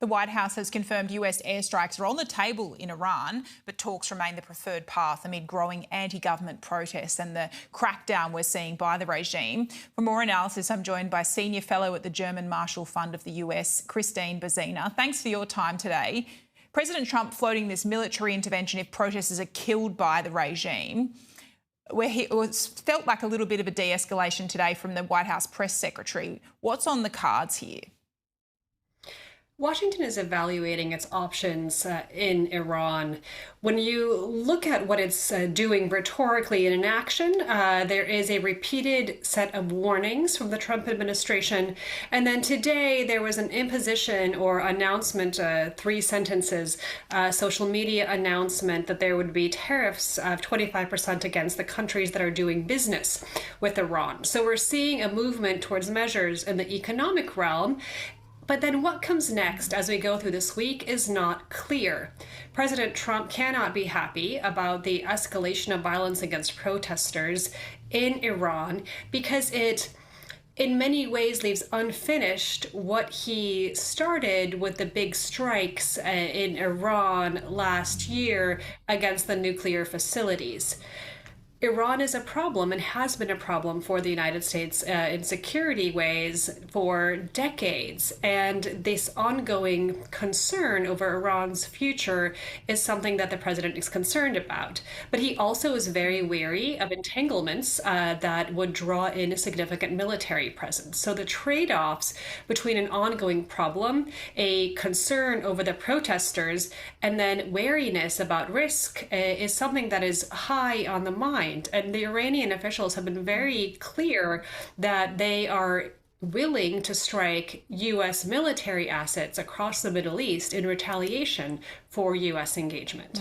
The White House has confirmed US airstrikes are on the table in Iran, but talks remain the preferred path amid growing anti-government protests and the crackdown we're seeing by the regime. For more analysis, I'm joined by Senior Fellow at the German Marshall Fund of the US, Kristine Berzina. Thanks for your time today. President Trump floating this military intervention if protesters are killed by the regime. It was felt like a little bit of a de-escalation today from the White House press secretary. What's on the cards here? Washington is evaluating its options in Iran. When you look at what it's doing rhetorically and in action, there is a repeated set of warnings from the Trump administration. And then today there was an imposition or announcement, 3 sentences, social media announcement that there would be tariffs of 25% against the countries that are doing business with Iran. So we're seeing a movement towards measures in the economic realm. But then what comes next as we go through this week is not clear. President Trump cannot be happy about the escalation of violence against protesters in Iran because it, in many ways, leaves unfinished what he started with the big strikes in Iran last year against the nuclear facilities. Iran is a problem and has been a problem for the United States in security ways for decades. And this ongoing concern over Iran's future is something that the president is concerned about. But he also is very wary of entanglements that would draw in a significant military presence. So the trade-offs between an ongoing problem, a concern over the protesters, and then wariness about risk is something that is high on the mind. And the Iranian officials have been very clear that they are willing to strike U.S. military assets across the Middle East in retaliation for U.S. engagement.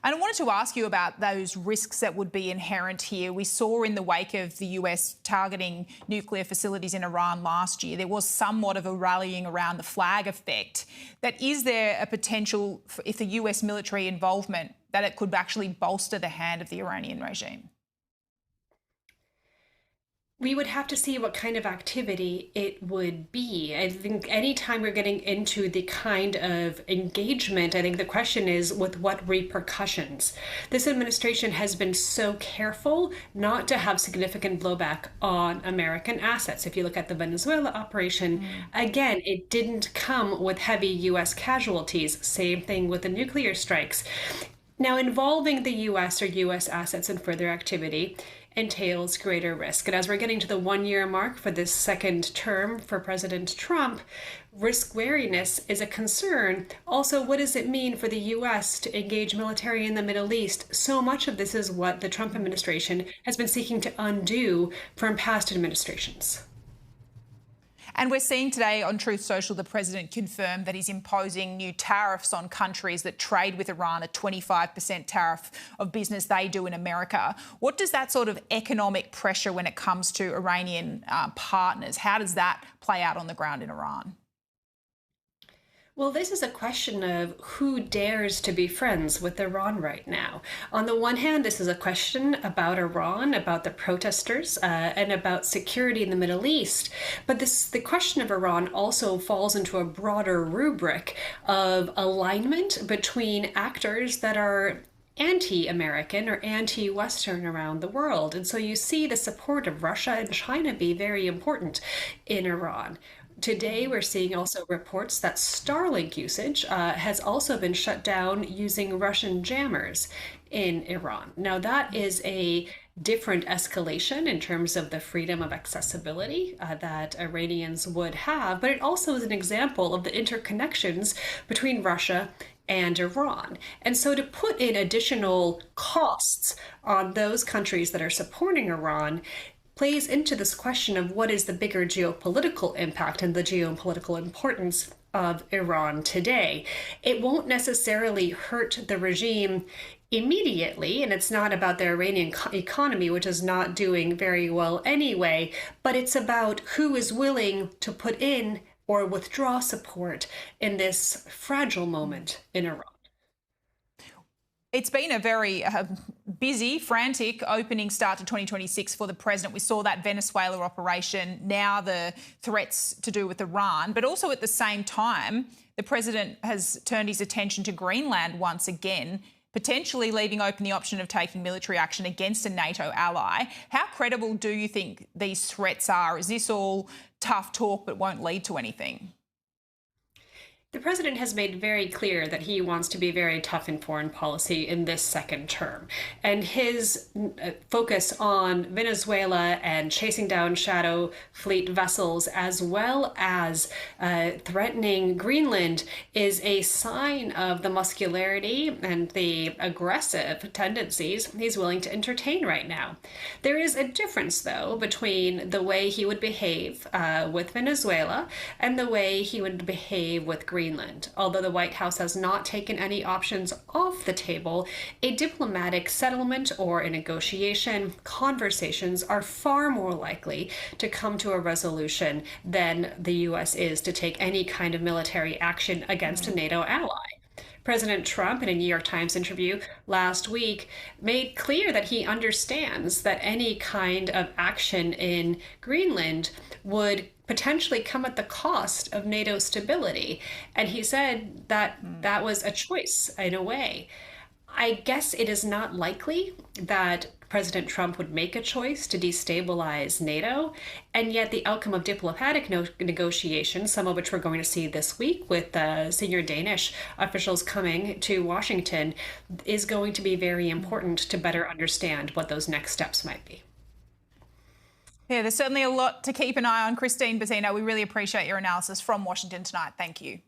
And I wanted to ask you about those risks that would be inherent here. We saw in the wake of the US targeting nuclear facilities in Iran last year, there was somewhat of a rallying around the flag effect. That is there a potential, for, if the US military involvement, that it could actually bolster the hand of the Iranian regime? We would have to see what kind of activity it would be. I think anytime we're getting into the kind of engagement, I think the question is with what repercussions. This administration has been so careful not to have significant blowback on American assets. If you look at the Venezuela operation, again, it didn't come with heavy US casualties. Same thing with the nuclear strikes. Now, involving the US or US assets in further activity entails greater risk. And as we're getting to the 1-year mark for this second term for President Trump, risk wariness is a concern. Also, what does it mean for the US to engage military in the Middle East? So much of this is what the Trump administration has been seeking to undo from past administrations. And we're seeing today on Truth Social, the president confirmed that he's imposing new tariffs on countries that trade with Iran, a 25% tariff of business they do in America. What does that sort of economic pressure when it comes to Iranian partners, how does that play out on the ground in Iran? Well, this is a question of who dares to be friends with Iran right now. On the one hand, this is a question about Iran, about the protesters, and about security in the Middle East. But the question of Iran also falls into a broader rubric of alignment between actors that are anti-American or anti-Western around the world. And so you see the support of Russia and China be very important in Iran. Today, we're seeing also reports that Starlink usage has also been shut down using Russian jammers in Iran. Now, that is a different escalation in terms of the freedom of accessibility that Iranians would have, but it also is an example of the interconnections between Russia and Iran. And so to put in additional costs on those countries that are supporting Iran plays into this question of what is the bigger geopolitical impact and the geopolitical importance of Iran today. It won't necessarily hurt the regime immediately, and it's not about the Iranian economy, which is not doing very well anyway, but it's about who is willing to put in or withdraw support in this fragile moment in Iran. It's been a very busy, frantic opening start to 2026 for the president. We saw that Venezuela operation, now the threats to do with Iran, but also at the same time, the president has turned his attention to Greenland once again, potentially leaving open the option of taking military action against a NATO ally. How credible do you think these threats are? Is this all tough talk but won't lead to anything? The president has made very clear that he wants to be very tough in foreign policy in this second term. And his focus on Venezuela and chasing down shadow fleet vessels, as well as threatening Greenland, is a sign of the muscularity and the aggressive tendencies he's willing to entertain right now. There is a difference, though, between the way he would behave with Venezuela and the way he would behave with Greenland. Although the White House has not taken any options off the table, a diplomatic settlement or a negotiation, conversations are far more likely to come to a resolution than the U.S. is to take any kind of military action against a NATO ally. President Trump, in a New York Times interview last week, made clear that he understands that any kind of action in Greenland would potentially come at the cost of NATO stability. And he said that that was a choice in a way. I guess it is not likely that President Trump would make a choice to destabilize NATO, and yet the outcome of diplomatic negotiations, some of which we're going to see this week with senior Danish officials coming to Washington, is going to be very important to better understand what those next steps might be. Yeah, there's certainly a lot to keep an eye on. Kristine, Berzina, we really appreciate your analysis from Washington tonight. Thank you.